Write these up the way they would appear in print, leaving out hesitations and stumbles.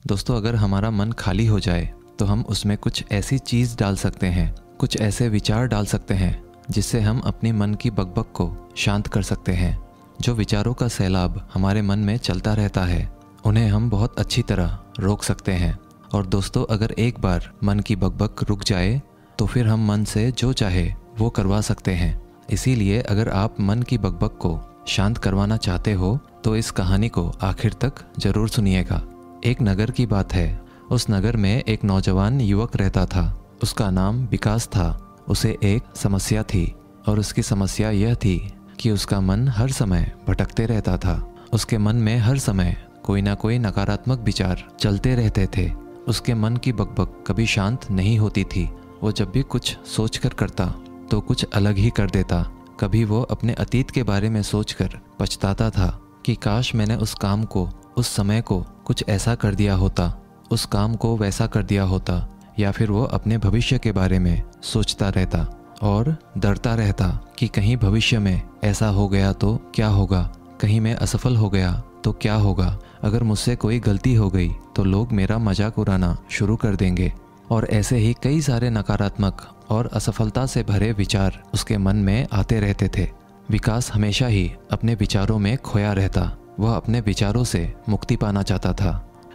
दोस्तों, अगर हमारा मन खाली हो जाए तो हम उसमें कुछ ऐसी चीज़ डाल सकते हैं, कुछ ऐसे विचार डाल सकते हैं जिससे हम अपने मन की बकबक को शांत कर सकते हैं। जो विचारों का सैलाब हमारे मन में चलता रहता है, उन्हें हम बहुत अच्छी तरह रोक सकते हैं। और दोस्तों, अगर एक बार मन की बकबक रुक जाए तो फिर हम मन से जो चाहे वो करवा सकते हैं। इसीलिए अगर आप मन की बकबक को शांत करवाना चाहते हो तो इस कहानी को आखिर तक ज़रूर सुनिएगा। एक नगर की बात है। उस नगर में एक नौजवान युवक रहता था। उसका नाम विकास था। उसे एक समस्या थी और उसकी समस्या यह थी कि उसका मन हर समय भटकते रहता था। उसके मन में हर समय कोई ना कोई नकारात्मक विचार चलते रहते थे। उसके मन की बकबक कभी शांत नहीं होती थी। वो जब भी कुछ सोचकर करता तो कुछ अलग ही कर देता। कभी वो अपने अतीत के बारे में सोचकर पछताता था कि काश मैंने उस काम को, उस समय को कुछ ऐसा कर दिया होता, उस काम को वैसा कर दिया होता। या फिर वो अपने भविष्य के बारे में सोचता रहता और डरता रहता कि कहीं भविष्य में ऐसा हो गया तो क्या होगा, कहीं मैं असफल हो गया तो क्या होगा, अगर मुझसे कोई गलती हो गई तो लोग मेरा मजाक उड़ाना शुरू कर देंगे। और ऐसे ही कई सारे नकारात्मक और असफलता से भरे विचार उसके मन में आते रहते थे। विकास हमेशा ही अपने विचारों में खोया रहता। वह अपने विचारों से मुक्ति पाना चाहता था।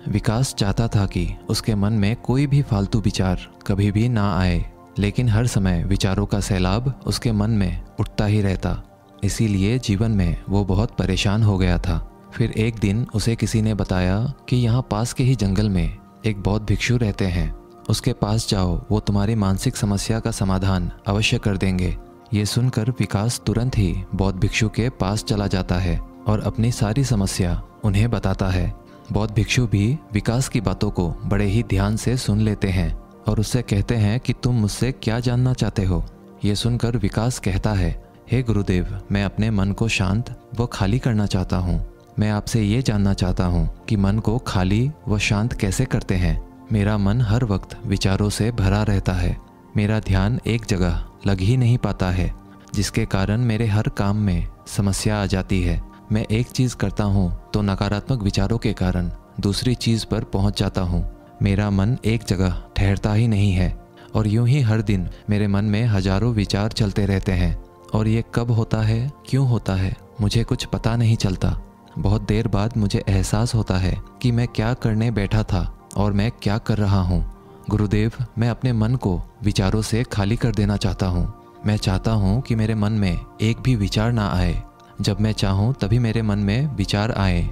विकास चाहता था कि उसके मन में कोई भी फालतू विचार कभी भी ना आए, लेकिन हर समय विचारों का सैलाब उसके मन में उठता ही रहता। इसीलिए जीवन में वो बहुत परेशान हो गया था। फिर एक दिन उसे किसी ने बताया कि यहाँ पास के ही जंगल में एक बौद्ध भिक्षु रहते हैं। उसके पास जाओ, वो तुम्हारी मानसिक समस्या का समाधान अवश्य कर देंगे। ये सुनकर विकास तुरंत ही बौद्ध भिक्षु के पास चला जाता है और अपनी सारी समस्या उन्हें बताता है। बौद्ध भिक्षु भी विकास की बातों को बड़े ही ध्यान से सुन लेते हैं और उससे कहते हैं कि तुम मुझसे क्या जानना चाहते हो। ये सुनकर विकास कहता है, हे गुरुदेव, मैं अपने मन को शांत व खाली करना चाहता हूँ। मैं आपसे ये जानना चाहता हूँ कि मन को खाली व शांत कैसे करते हैं। मेरा मन हर वक्त विचारों से भरा रहता है। मेरा ध्यान एक जगह लग ही नहीं पाता है, जिसके कारण मेरे हर काम में समस्या आ जाती है। मैं एक चीज़ करता हूँ तो नकारात्मक विचारों के कारण दूसरी चीज़ पर पहुँच जाता हूँ। मेरा मन एक जगह ठहरता ही नहीं है और यूं ही हर दिन मेरे मन में हजारों विचार चलते रहते हैं। और ये कब होता है, क्यों होता है, मुझे कुछ पता नहीं चलता। बहुत देर बाद मुझे एहसास होता है कि मैं क्या करने बैठा था और मैं क्या कर रहा हूँ। गुरुदेव, मैं अपने मन को विचारों से खाली कर देना चाहता हूँ। मैं चाहता हूँ कि मेरे मन में एक भी विचार ना आए। जब मैं चाहूँ तभी मेरे मन में विचार आए।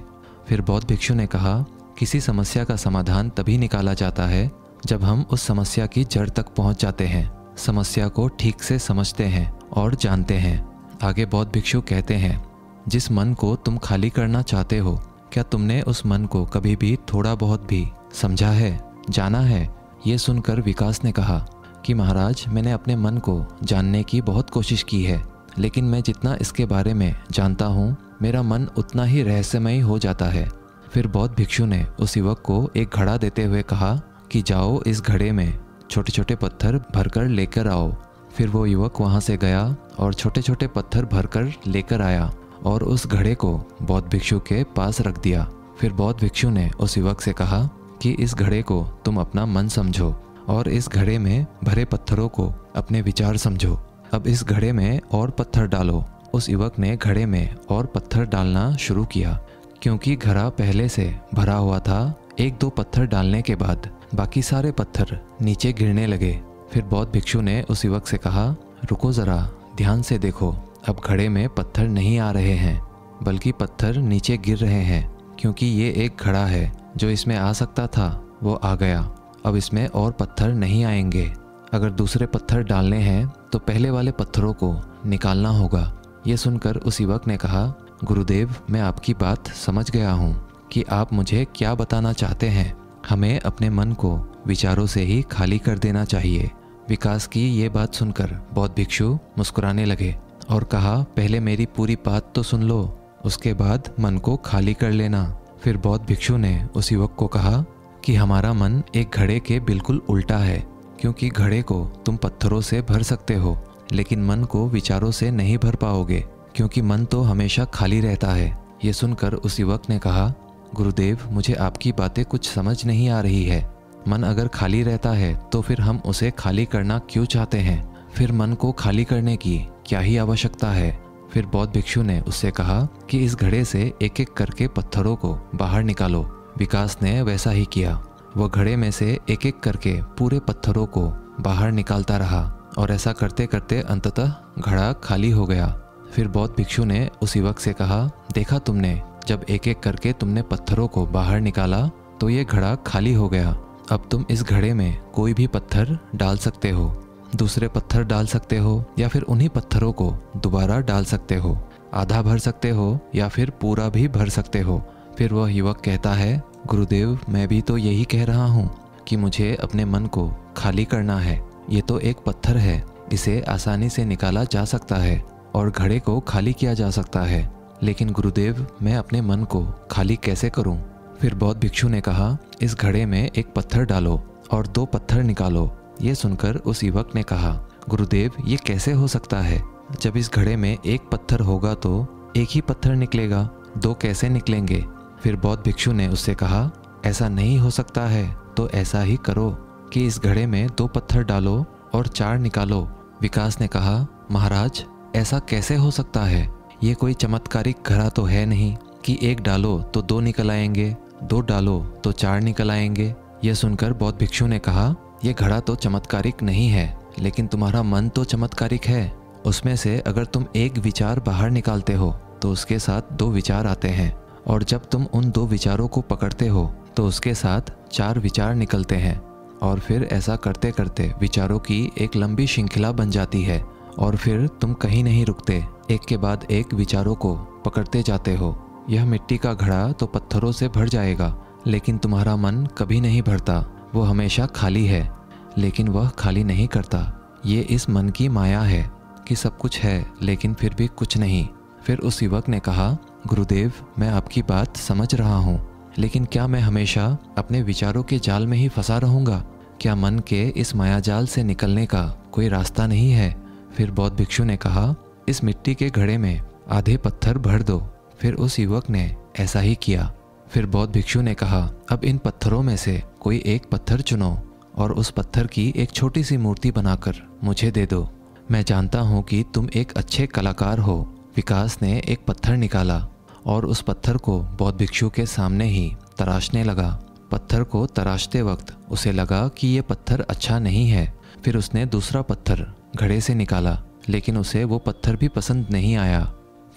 फिर बौद्ध भिक्षु ने कहा, किसी समस्या का समाधान तभी निकाला जाता है जब हम उस समस्या की जड़ तक पहुँच जाते हैं, समस्या को ठीक से समझते हैं और जानते हैं। आगे बौद्ध भिक्षु कहते हैं, जिस मन को तुम खाली करना चाहते हो, क्या तुमने उस मन को कभी भी थोड़ा बहुत भी समझा है, जाना है? ये सुनकर विकास ने कहा कि महाराज, मैंने अपने मन को जानने की बहुत कोशिश की है, लेकिन मैं जितना इसके बारे में जानता हूँ, मेरा मन उतना ही रहस्यमय हो जाता है। फिर बौद्ध भिक्षु ने उस युवक को एक घड़ा देते हुए कहा कि जाओ, इस घड़े में छोटे छोटे पत्थर भरकर लेकर आओ। फिर वो युवक वहाँ से गया और छोटे छोटे पत्थर भरकर लेकर आया और उस घड़े को बौद्ध भिक्षु के पास रख दिया। फिर बौद्ध भिक्षु ने उस युवक से कहा कि इस घड़े को तुम अपना मन समझो और इस घड़े में भरे पत्थरों को अपने विचार समझो। अब इस घड़े में और पत्थर डालो। उस युवक ने घड़े में और पत्थर डालना शुरू किया। क्योंकि घड़ा पहले से भरा हुआ था, एक दो पत्थर डालने के बाद बाकी सारे पत्थर नीचे गिरने लगे। फिर बौद्ध भिक्षु ने उस युवक से कहा, रुको ज़रा, ध्यान से देखो। अब घड़े में पत्थर नहीं आ रहे हैं, बल्कि पत्थर नीचे गिर रहे हैं। क्योंकि ये एक घड़ा है, जो इसमें आ सकता था वो आ गया। अब इसमें और पत्थर नहीं आएंगे। अगर दूसरे पत्थर डालने हैं तो पहले वाले पत्थरों को निकालना होगा। ये सुनकर उस युवक ने कहा, गुरुदेव, मैं आपकी बात समझ गया हूँ कि आप मुझे क्या बताना चाहते हैं। हमें अपने मन को विचारों से ही खाली कर देना चाहिए। विकास की ये बात सुनकर बौद्ध भिक्षु मुस्कुराने लगे और कहा, पहले मेरी पूरी बात तो सुन लो, उसके बाद मन को खाली कर लेना। फिर बौद्ध भिक्षु ने उस युवक को कहा कि हमारा मन एक घड़े के बिल्कुल उल्टा है। क्योंकि घड़े को तुम पत्थरों से भर सकते हो, लेकिन मन को विचारों से नहीं भर पाओगे, क्योंकि मन तो हमेशा खाली रहता है। ये सुनकर उस युवक ने कहा, गुरुदेव, मुझे आपकी बातें कुछ समझ नहीं आ रही है। मन अगर खाली रहता है तो फिर हम उसे खाली करना क्यों चाहते हैं? फिर मन को खाली करने की क्या ही आवश्यकता है? फिर बौद्ध भिक्षु ने उससे कहा कि इस घड़े से एक एक करके पत्थरों को बाहर निकालो। विकास ने वैसा ही किया। वह घड़े में से एक एक करके पूरे पत्थरों को बाहर निकालता रहा और ऐसा करते करते अंततः घड़ा खाली हो गया। फिर बौद्ध भिक्षु ने उस युवक से कहा, देखा तुमने, जब एक एक करके तुमने पत्थरों को बाहर निकाला तो ये घड़ा खाली हो गया। अब तुम इस घड़े में कोई भी पत्थर डाल सकते हो, दूसरे पत्थर डाल सकते हो या फिर उन्हीं पत्थरों को दोबारा डाल सकते हो। आधा भर सकते हो या फिर पूरा भी भर सकते हो। फिर वह युवक कहता है, गुरुदेव, मैं भी तो यही कह रहा हूँ कि मुझे अपने मन को खाली करना है। ये तो एक पत्थर है, इसे आसानी से निकाला जा सकता है और घड़े को खाली किया जा सकता है, लेकिन गुरुदेव, मैं अपने मन को खाली कैसे करूँ? फिर बौद्ध भिक्षु ने कहा, इस घड़े में एक पत्थर डालो और 2 पत्थर निकालो। ये सुनकर उस युवक ने कहा, गुरुदेव, ये कैसे हो सकता है? जब इस घड़े में एक पत्थर होगा तो एक ही पत्थर निकलेगा, 2 कैसे निकलेंगे? फिर बौद्ध भिक्षु ने उससे कहा, ऐसा नहीं हो सकता है तो ऐसा ही करो कि इस घड़े में 2 पत्थर डालो और 4 निकालो। विकास ने कहा, महाराज, ऐसा कैसे हो सकता है? ये कोई चमत्कारिक घड़ा तो है नहीं कि 1 डालो तो 2 निकल आएंगे, 2 डालो तो 4 निकल आएंगे। यह सुनकर बौद्ध भिक्षु ने कहा, यह घड़ा तो चमत्कारिक नहीं है, लेकिन तुम्हारा मन तो चमत्कारिक है। उसमें से अगर तुम एक विचार बाहर निकालते हो तो उसके साथ 2 विचार आते हैं, और जब तुम उन 2 विचारों को पकड़ते हो तो उसके साथ 4 विचार निकलते हैं, और फिर ऐसा करते करते विचारों की एक लंबी श्रृंखला बन जाती है, और फिर तुम कहीं नहीं रुकते, एक के बाद एक विचारों को पकड़ते जाते हो। यह मिट्टी का घड़ा तो पत्थरों से भर जाएगा, लेकिन तुम्हारा मन कभी नहीं भरता, वो हमेशा खाली है, लेकिन वह खाली नहीं करता। ये इस मन की माया है कि सब कुछ है लेकिन फिर भी कुछ नहीं। फिर उस युवक ने कहा, गुरुदेव, मैं आपकी बात समझ रहा हूँ, लेकिन क्या मैं हमेशा अपने विचारों के जाल में ही फंसा रहूँगा? क्या मन के इस माया जाल से निकलने का कोई रास्ता नहीं है? फिर बौद्ध भिक्षु ने कहा, इस मिट्टी के घड़े में आधे पत्थर भर दो। फिर उस युवक ने ऐसा ही किया। फिर बौद्ध भिक्षु ने कहा, अब इन पत्थरों में से कोई एक पत्थर चुनो और उस पत्थर की एक छोटी सी मूर्ति बनाकर मुझे दे दो। मैं जानता हूँ कि तुम एक अच्छे कलाकार हो। विकास ने एक पत्थर निकाला और उस पत्थर को बौद्ध भिक्षु के सामने ही तराशने लगा। पत्थर को तराशते वक्त उसे लगा कि ये पत्थर अच्छा नहीं है। फिर उसने दूसरा पत्थर घड़े से निकाला, लेकिन उसे वो पत्थर भी पसंद नहीं आया।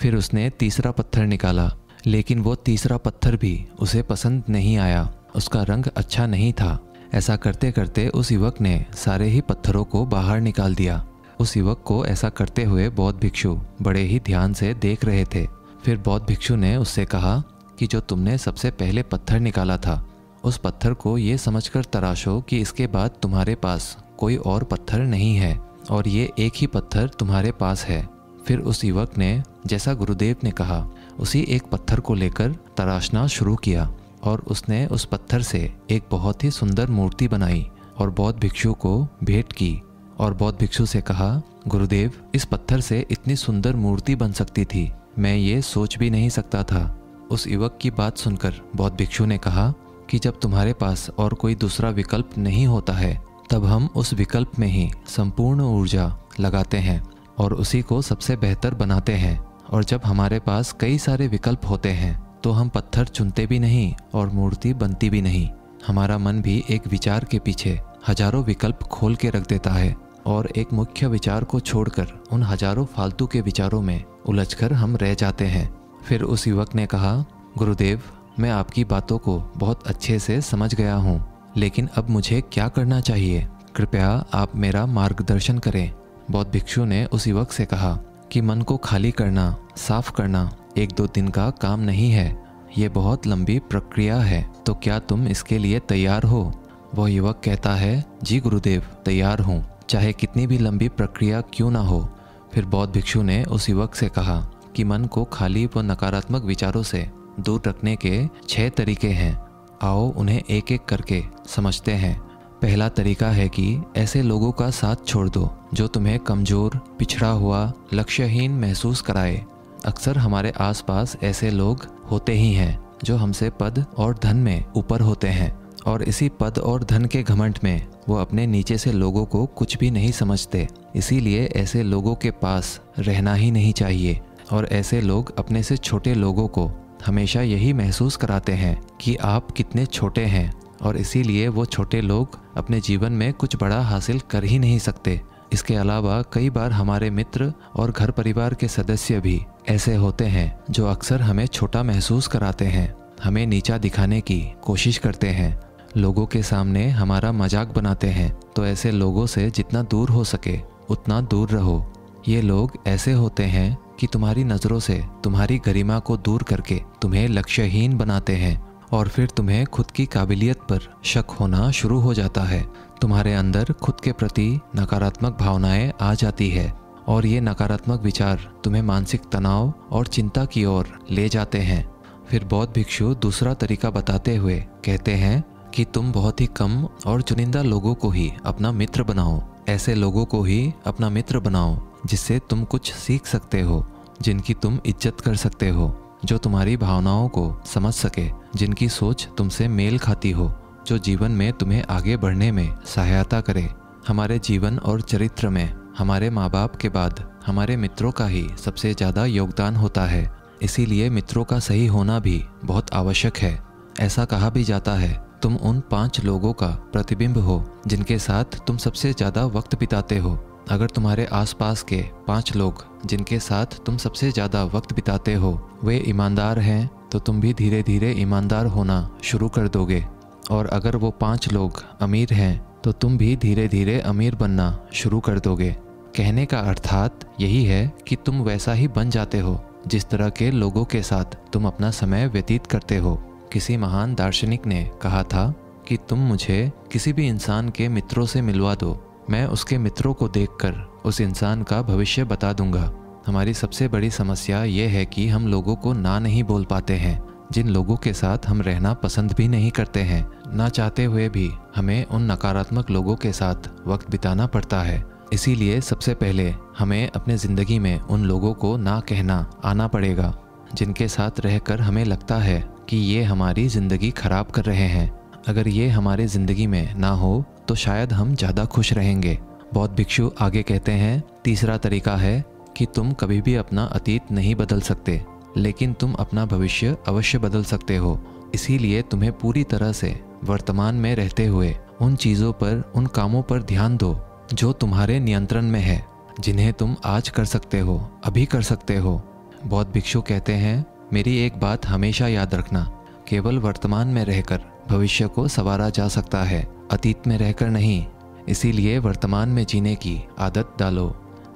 फिर उसने तीसरा पत्थर निकाला, लेकिन वो तीसरा पत्थर भी उसे पसंद नहीं आया, उसका रंग अच्छा नहीं था। ऐसा करते करते उस युवक ने सारे ही पत्थरों को बाहर निकाल दिया। उस युवक को ऐसा करते हुए बौद्ध भिक्षु बड़े ही ध्यान से देख रहे थे। फिर बौद्ध भिक्षु ने उससे कहा कि जो तुमने सबसे पहले पत्थर निकाला था, उस पत्थर को ये समझकर तराशो कि इसके बाद तुम्हारे पास कोई और पत्थर नहीं है और ये एक ही पत्थर तुम्हारे पास है। फिर उस युवक ने जैसा गुरुदेव ने कहा उसी एक पत्थर को लेकर तराशना शुरू किया और उसने उस पत्थर से एक बहुत ही सुंदर मूर्ति बनाई और बौद्ध भिक्षु को भेंट की। और बौद्ध भिक्षु से कहा, गुरुदेव, इस पत्थर से इतनी सुंदर मूर्ति बन सकती थी, मैं ये सोच भी नहीं सकता था। उस युवक की बात सुनकर बौद्ध भिक्षु ने कहा कि जब तुम्हारे पास और कोई दूसरा विकल्प नहीं होता है, तब हम उस विकल्प में ही संपूर्ण ऊर्जा लगाते हैं और उसी को सबसे बेहतर बनाते हैं। और जब हमारे पास कई सारे विकल्प होते हैं तो हम पत्थर चुनते भी नहीं और मूर्ति बनती भी नहीं। हमारा मन भी एक विचार के पीछे हजारों विकल्प खोल के रख देता है और एक मुख्य विचार को छोड़कर उन हजारों फालतू के विचारों में उलझकर हम रह जाते हैं। फिर उस युवक ने कहा, गुरुदेव, मैं आपकी बातों को बहुत अच्छे से समझ गया हूँ, लेकिन अब मुझे क्या करना चाहिए? कृपया आप मेरा मार्गदर्शन करें। बौद्ध भिक्षु ने उस युवक से कहा कि मन को खाली करना, साफ करना 1-2 दिन का काम नहीं है, ये बहुत लंबी प्रक्रिया है। तो क्या तुम इसके लिए तैयार हो? वह युवक कहता है, जी गुरुदेव, तैयार हूँ, चाहे कितनी भी लंबी प्रक्रिया क्यों ना हो। फिर बौद्ध भिक्षु ने उस युवक से कहा कि मन को खाली व नकारात्मक विचारों से दूर रखने के 6 तरीके हैं। आओ उन्हें एक एक करके समझते हैं। पहला तरीका है कि ऐसे लोगों का साथ छोड़ दो जो तुम्हें कमज़ोर, पिछड़ा हुआ, लक्ष्यहीन महसूस कराए। अक्सर हमारे आसपास ऐसे लोग होते ही हैं जो हमसे पद और धन में ऊपर होते हैं, और इसी पद और धन के घमंड में वो अपने नीचे से लोगों को कुछ भी नहीं समझते। इसीलिए ऐसे लोगों के पास रहना ही नहीं चाहिए। और ऐसे लोग अपने से छोटे लोगों को हमेशा यही महसूस कराते हैं कि आप कितने छोटे हैं, और इसीलिए वो छोटे लोग अपने जीवन में कुछ बड़ा हासिल कर ही नहीं सकते। इसके अलावा कई बार हमारे मित्र और घर परिवार के सदस्य भी ऐसे होते हैं जो अक्सर हमें छोटा महसूस कराते हैं, हमें नीचा दिखाने की कोशिश करते हैं, लोगों के सामने हमारा मजाक बनाते हैं। तो ऐसे लोगों से जितना दूर हो सके उतना दूर रहो। ये लोग ऐसे होते हैं कि तुम्हारी नज़रों से तुम्हारी गरिमा को दूर करके तुम्हें लक्ष्यहीन बनाते हैं, और फिर तुम्हें खुद की काबिलियत पर शक होना शुरू हो जाता है। तुम्हारे अंदर खुद के प्रति नकारात्मक भावनाएं आ जाती है, और ये नकारात्मक विचार तुम्हें मानसिक तनाव और चिंता की ओर ले जाते हैं। फिर बौद्ध भिक्षु दूसरा तरीका बताते हुए कहते हैं कि तुम बहुत ही कम और चुनिंदा लोगों को ही अपना मित्र बनाओ। ऐसे लोगों को ही अपना मित्र बनाओ जिससे तुम कुछ सीख सकते हो, जिनकी तुम इज्जत कर सकते हो, जो तुम्हारी भावनाओं को समझ सके, जिनकी सोच तुमसे मेल खाती हो, जो जीवन में तुम्हें आगे बढ़ने में सहायता करे। हमारे जीवन और चरित्र में हमारे माँ बाप के बाद हमारे मित्रों का ही सबसे ज़्यादा योगदान होता है। इसीलिए मित्रों का सही होना भी बहुत आवश्यक है। ऐसा कहा भी जाता है, तुम उन 5 लोगों का प्रतिबिंब हो जिनके साथ तुम सबसे ज़्यादा वक्त बिताते हो। अगर तुम्हारे आसपास के 5 लोग जिनके साथ तुम सबसे ज़्यादा वक्त बिताते हो वे ईमानदार हैं, तो तुम भी धीरे धीरे ईमानदार होना शुरू कर दोगे। और अगर वो 5 लोग अमीर हैं तो तुम भी धीरे धीरे अमीर बनना शुरू कर दोगे। कहने का अर्थात यही है कि तुम वैसा ही बन जाते हो जिस तरह के लोगों के साथ तुम अपना समय व्यतीत करते हो। किसी महान दार्शनिक ने कहा था कि तुम मुझे किसी भी इंसान के मित्रों से मिलवा दो, मैं उसके मित्रों को देखकर उस इंसान का भविष्य बता दूंगा। हमारी सबसे बड़ी समस्या ये है कि हम लोगों को ना नहीं बोल पाते हैं, जिन लोगों के साथ हम रहना पसंद भी नहीं करते हैं। ना चाहते हुए भी हमें उन नकारात्मक लोगों के साथ वक्त बिताना पड़ता है। इसीलिए सबसे पहले हमें अपने ज़िंदगी में उन लोगों को ना कहना आना पड़ेगा जिनके साथ रहकर हमें लगता है कि ये हमारी ज़िंदगी ख़राब कर रहे हैं। अगर ये हमारी ज़िंदगी में ना हो तो शायद हम ज़्यादा खुश रहेंगे। बौद्ध भिक्षु आगे कहते हैं, तीसरा तरीका है कि तुम कभी भी अपना अतीत नहीं बदल सकते, लेकिन तुम अपना भविष्य अवश्य बदल सकते हो। इसीलिए तुम्हें पूरी तरह से वर्तमान में रहते हुए उन चीज़ों पर, उन कामों पर ध्यान दो जो तुम्हारे नियंत्रण में है, जिन्हें तुम आज कर सकते हो, अभी कर सकते हो। बौद्ध भिक्षु कहते हैं, मेरी एक बात हमेशा याद रखना, केवल वर्तमान में रहकर भविष्य को संवारा जा सकता है, अतीत में रहकर नहीं। इसीलिए वर्तमान में जीने की आदत डालो।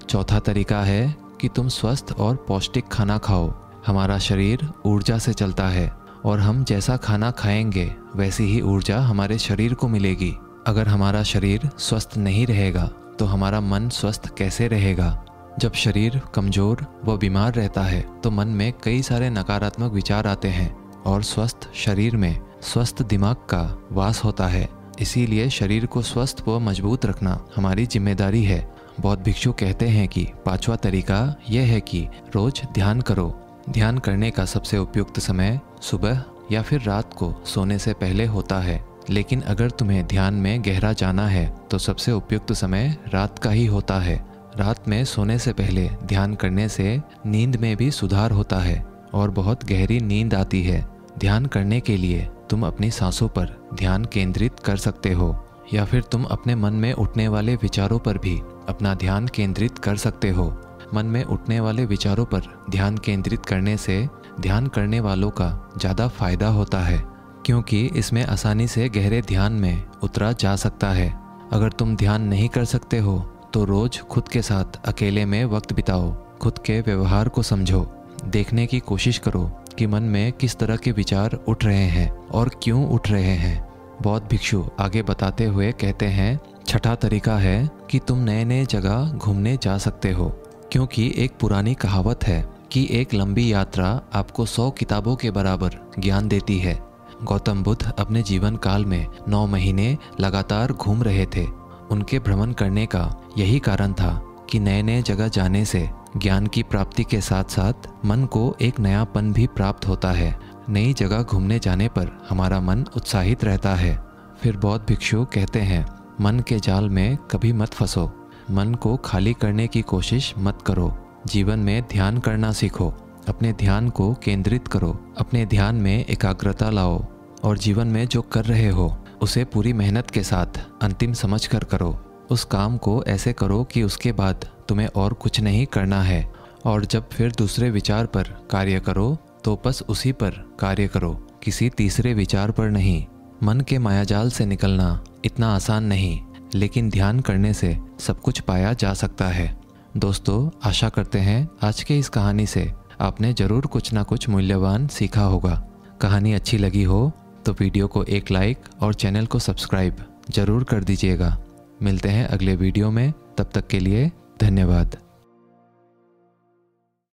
चौथा तरीका है कि तुम स्वस्थ और पौष्टिक खाना खाओ। हमारा शरीर ऊर्जा से चलता है, और हम जैसा खाना खाएंगे वैसी ही ऊर्जा हमारे शरीर को मिलेगी। अगर हमारा शरीर स्वस्थ नहीं रहेगा तो हमारा मन स्वस्थ कैसे रहेगा? जब शरीर कमज़ोर व बीमार रहता है तो मन में कई सारे नकारात्मक विचार आते हैं, और स्वस्थ शरीर में स्वस्थ दिमाग का वास होता है। इसीलिए शरीर को स्वस्थ व मजबूत रखना हमारी जिम्मेदारी है। बौद्ध भिक्षु कहते हैं कि 5वां तरीका यह है कि रोज़ ध्यान करो। ध्यान करने का सबसे उपयुक्त समय सुबह या फिर रात को सोने से पहले होता है, लेकिन अगर तुम्हें ध्यान में गहरा जाना है तो सबसे उपयुक्त समय रात का ही होता है। रात में सोने से पहले ध्यान करने से नींद में भी सुधार होता है और बहुत गहरी नींद आती है। ध्यान करने के लिए तुम अपनी सांसों पर ध्यान केंद्रित कर सकते हो, या फिर तुम अपने मन में उठने वाले विचारों पर भी अपना ध्यान केंद्रित कर सकते हो। मन में उठने वाले विचारों पर ध्यान केंद्रित करने से ध्यान करने वालों का ज़्यादा फायदा होता है, क्योंकि इसमें आसानी से गहरे ध्यान में उतरा जा सकता है। अगर तुम ध्यान नहीं कर सकते हो तो रोज़ खुद के साथ अकेले में वक्त बिताओ, खुद के व्यवहार को समझो, देखने की कोशिश करो कि मन में किस तरह के विचार उठ रहे हैं और क्यों उठ रहे हैं। बौद्ध भिक्षु आगे बताते हुए कहते हैं, छठा तरीका है कि तुम नए नए जगह घूमने जा सकते हो, क्योंकि एक पुरानी कहावत है कि एक लंबी यात्रा आपको 100 किताबों के बराबर ज्ञान देती है। गौतम बुद्ध अपने जीवन काल में 9 महीने लगातार घूम रहे थे। उनके भ्रमण करने का यही कारण था कि नए नए जगह जाने से ज्ञान की प्राप्ति के साथ साथ मन को एक नयापन भी प्राप्त होता है। नई जगह घूमने जाने पर हमारा मन उत्साहित रहता है। फिर बौद्ध भिक्षु कहते हैं, मन के जाल में कभी मत फंसो, मन को खाली करने की कोशिश मत करो, जीवन में ध्यान करना सीखो, अपने ध्यान को केंद्रित करो, अपने ध्यान में एकाग्रता लाओ और जीवन में जो कर रहे हो उसे पूरी मेहनत के साथ अंतिम समझ कर करो। उस काम को ऐसे करो कि उसके बाद तुम्हें और कुछ नहीं करना है, और जब फिर दूसरे विचार पर कार्य करो तो बस उसी पर कार्य करो, किसी तीसरे विचार पर नहीं। मन के मायाजाल से निकलना इतना आसान नहीं, लेकिन ध्यान करने से सब कुछ पाया जा सकता है। दोस्तों, आशा करते हैं आज के इस कहानी से आपने ज़रूर कुछ ना कुछ मूल्यवान सीखा होगा। कहानी अच्छी लगी हो तो वीडियो को एक लाइक और चैनल को सब्सक्राइब ज़रूर कर दीजिएगा। मिलते हैं अगले वीडियो में, तब तक के लिए धन्यवाद।